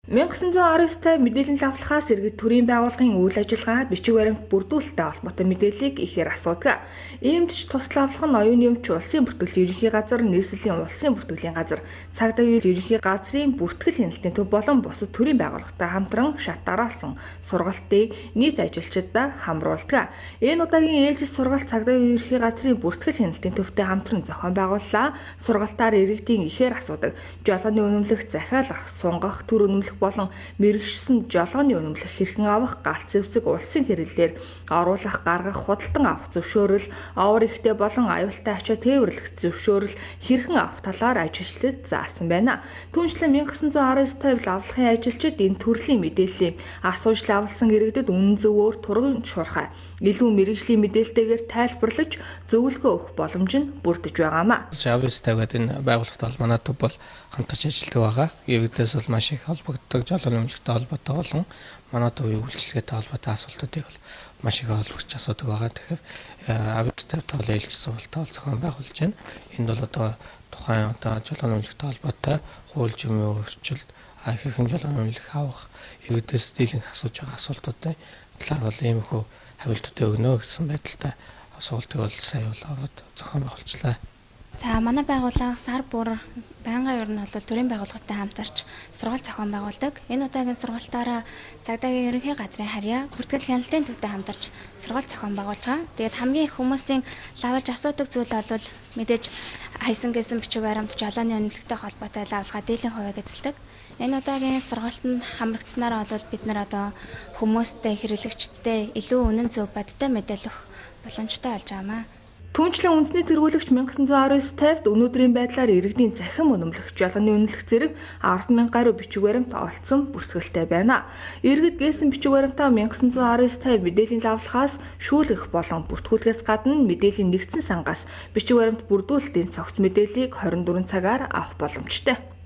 1919 мэдээллийн лавлахаас иргэд төрийн байгууллагын үйл ажиллагаа бичиг баримт бүрдүүлэлттэй холбоотой мэдээллийг ихээр асуудаг. Иймд ч тусал авлах нь оюуны өмч улсын бүртгэл ерөнхий газар, нийслэлийн улсын бүртгэлийн газар, цагдаа ерөнхий газрын бүртгэл хяналтын төв болон бусад төрийн байгууллагатай хамтран шат дараалсан сургалтыг нийт ажилчдад хамруулдаг. Энэ удаагийн ээлжид сургалт цагдаа ерөнхий газрын бүртгэл хяналтын төвтэй хамтран зохион байгууллаа. Сургалтаар иргэдийн ихээр асуудаг жолооны үнэмлэх, захиалах, сунгах, төр үнэмлэх болон мэрэгшсэн жолооны үнэмлэх, хэрхэн авах, галт зэвсэг, улсын хэрэглээр оруулах, гаргах, худалдан авах зөвшөөрөл, овор ихтэй болон аюултай ачаа тээвэрлэх зөвшөөрөл хэрхэн авах талаар ажилчдад заасан байна. Түүнчлэн 1919 лавлахын ажилчид энэ төрлийн мэдээллийг асууж лавлсан иргэдэд үнэн зөвөөр турган шуурхай илүү мэрэгжлийн мэдээлэлтэйгээр тайлбарлаж зөвлөгөө өгөх боломж нь бүрдэж байгаамаа. Шаврис тавиад энэ байгууллагатай манай төв бол хамтарч ажилладаг байгаа. Иргэдээс бол маш их холбогддог, жолооны үнэлгээтэй холбоотой болон манай төвийн үйлчлэгээтэй холбоотой асуултуудыг бол маш их олбогч асуудаг байгаа. Тэгэхээр авид тавьтай бол ээлж суултаа бол зохион байгуулж байна. Энд бол одоо тухайн одоо жолооны үнэлгээтэй холбоотой хууль жимийн өөрчлөлт, хэрхэн жолооны үнэлгээ авах, иргэдээс дийлэнх асууж байгаа асуултуудын талаар бол иймэрхүү хариултууд өгнө гэсэн байдалтай асуултыг бол сая бол ороод зохион байгуулчлаа. За манай байгууллага сар бүр байнгын ер нь бол төрийн байгууллагатай хамтарч сургалт зохион байгуулдаг. Энэ удаагийн сургалтаараа цагдаагийн ерөнхий газрын харьяа бүртгэл хяналтын төвтэй хамтарч сургалт зохион байгуулж байгаа. Тэгээд хамгийн их хүмүүсийн лавлж асуудаг зүйл бол мэдээж хайсан гэсэн бичиг баримт жолооны үнэлгээтэй холбоотой лавлгаа дийлэн хувийг эзэлдэг. Энэ удаагийн сургалтанд хамрагдсанаар бол бид нар одоо хүмүүстэй, хэрэглэгчдтэй илүү үнэн зөв бодтой мэдээлэх боломжтой болж байгаамаа. Түүнчлэн үндэсний тэргүүлэгч 1919-д өнөөдрийн байдлаар иргэдийн захин үнэмлэх, жолооны үнэлэх зэрэг 10,000 гаруй бичиг баримт олдсон бүртгэлтэй байна. Иргэд гээсэн бичиг баримтаа 1919 мэдээллийн лавлахаас шүүлгэх болон бүртгүүлэхээс гадна мэдээллийн нэгдсэн сангаас бичиг баримт бүрдүүлэлтийн цогц мэдээллийг 24 цагаар авах боломжтой.